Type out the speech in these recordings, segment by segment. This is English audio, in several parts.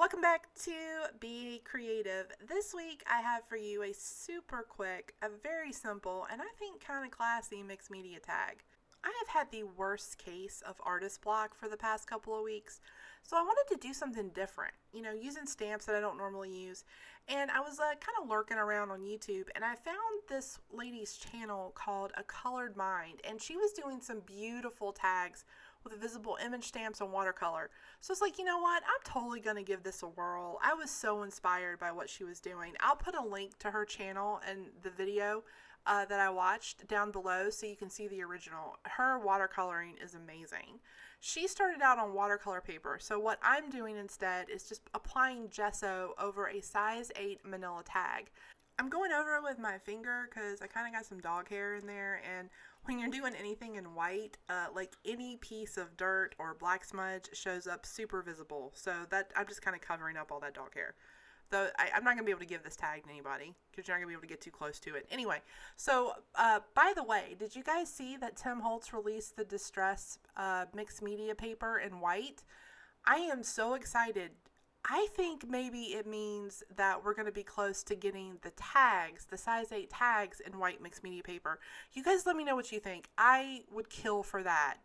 Welcome back to Be Creative. This week I have for you a super quick, a very simple, and I think kind of classy mixed media tag. I have had the worst case of artist block for the past couple of weeks, so I wanted to do something different, using stamps that I don't normally use. And I was kind of lurking around on YouTube, and I found this lady's channel called A Colored Mind, and she was doing some beautiful tags with visible image stamps and watercolor. So it's like, you know what? I'm totally going to give this a whirl. I was so inspired by what she was doing. I'll put a link to her channel and the video that I watched down below so you can see the original. Her watercoloring is amazing. She started out on watercolor paper, so what I'm doing instead is just applying gesso over a size 8 manila tag. I'm going over it with my finger because I kind of got some dog hair in there, and when you're doing anything in white, like any piece of dirt or black smudge shows up super visible, so that I'm just kind of covering up all that dog hair. Though I'm not going to be able to give this tag to anybody because you're not going to be able to get too close to it. Anyway, so by the way, did you guys see that Tim Holtz released the Distress mixed media paper in white? I am so excited. I think maybe it means that we're going to be close to getting the tags, the size 8 tags in white mixed media paper. You guys let me know what you think. I would kill for that.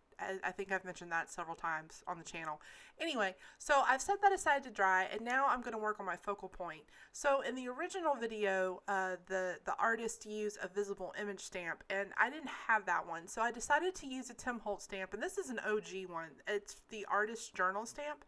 I think I've mentioned that several times on the channel. Anyway, so I've set that aside to dry, and now I'm going to work on my focal point. So in the original video, the artist used a visible image stamp, and I didn't have that one. So I decided to use a Tim Holtz stamp, and this is an OG one. It's the Artist Journal stamp.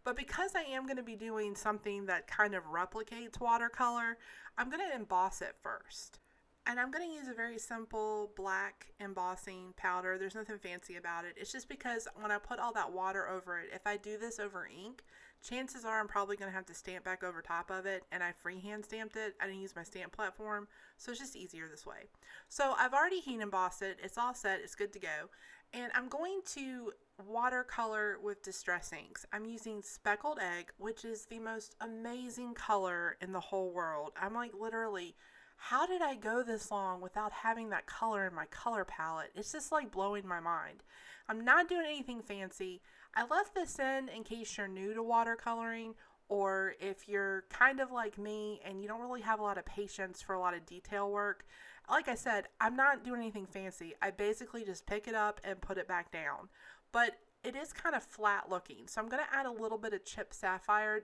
But because I am going to be doing something that kind of replicates watercolor, I'm going to emboss it first. And I'm going to use a very simple black embossing powder. There's nothing fancy about it. It's just because when I put all that water over it, if I do this over ink, chances are I'm probably going to have to stamp back over top of it. And I freehand stamped it. I didn't use my stamp platform. So it's just easier this way. So I've already heat embossed it. It's all set. It's good to go. And I'm going to watercolor with Distress Inks. I'm using Speckled Egg, which is the most amazing color in the whole world. I'm like literally, how did I go this long without having that color in my color palette? It's just like blowing my mind. I'm not doing anything fancy. I left this in case you're new to watercoloring, or if you're kind of like me and you don't really have a lot of patience for a lot of detail work. Like I said, I'm not doing anything fancy. I basically just pick it up and put it back down. But it is kind of flat looking, so I'm going to add a little bit of chipped sapphire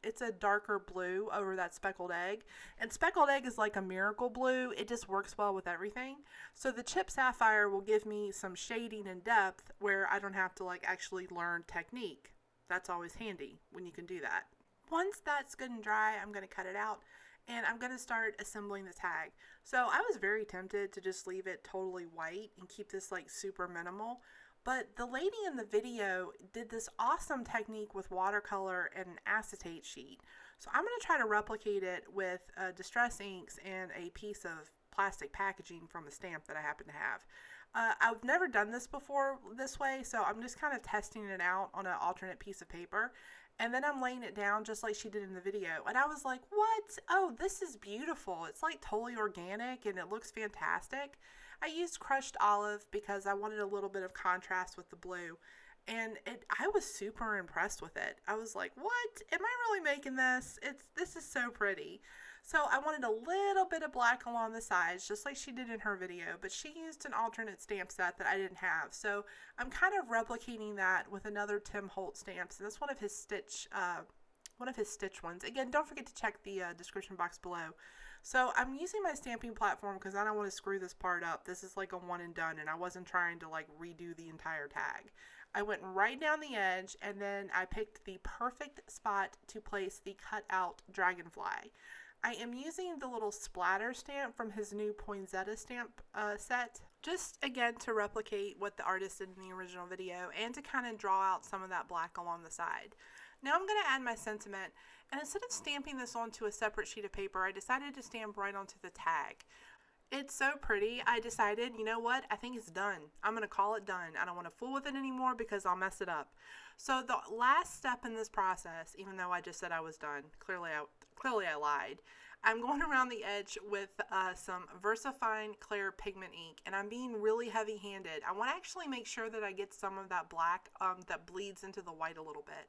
it's a darker blue over that speckled egg, and speckled egg is like a miracle blue. It just works well with everything. So the chipped sapphire will give me some shading and depth where I don't have to like actually learn technique. That's always handy when you can do that. Once that's good and dry, I'm going to cut it out and I'm going to start assembling the tag. So I was very tempted to just leave it totally white and keep this like super minimal. But the lady in the video did this awesome technique with watercolor and an acetate sheet. So I'm going to try to replicate it with Distress Inks and a piece of plastic packaging from a stamp that I happen to have. I've never done this before this way, so I'm just kind of testing it out on an alternate piece of paper. And then I'm laying it down just like she did in the video. And I was like, what? Oh, this is beautiful. It's like totally organic and it looks fantastic. I used crushed olive because I wanted a little bit of contrast with the blue. And I was super impressed with it. I was like, what? Am I really making this? This is so pretty. So I wanted a little bit of black along the sides, just like she did in her video, but she used an alternate stamp set that I didn't have. So I'm kind of replicating that with another Tim Holtz stamps, and that's one of his stitch ones. Again, don't forget to check the description box below. So I'm using my stamping platform because I don't want to screw this part up. This is like a one and done, and I wasn't trying to like redo the entire tag. I went right down the edge, and then I picked the perfect spot to place the cut out dragonfly. I am using the little splatter stamp from his new Poinsettia stamp set, just again to replicate what the artist did in the original video and to kind of draw out some of that black along the side. Now I'm going to add my sentiment, and instead of stamping this onto a separate sheet of paper, I decided to stamp right onto the tag. It's so pretty. I decided, you know what? I think it's done. I'm going to call it done. I don't want to fool with it anymore because I'll mess it up. So the last step in this process, even though I just said I was done, clearly clearly I lied. I'm going around the edge with some VersaFine Clear Pigment ink, and I'm being really heavy-handed. I want to actually make sure that I get some of that black that bleeds into the white a little bit.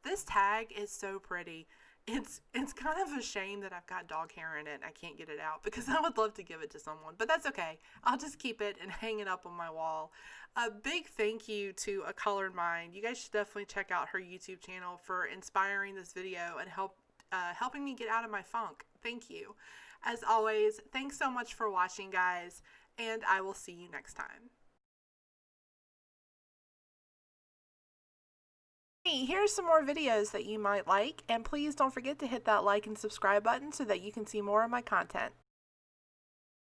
This tag is so pretty. It's kind of a shame that I've got dog hair in it and I can't get it out because I would love to give it to someone, but that's okay. I'll just keep it and hang it up on my wall. A big thank you to A Colored Mind. You guys should definitely check out her YouTube channel for inspiring this video and helping me get out of my funk. Thank you. As always, thanks so much for watching, guys, and I will see you next time. Hey, here's some more videos that you might like, and please don't forget to hit that like and subscribe button so that you can see more of my content.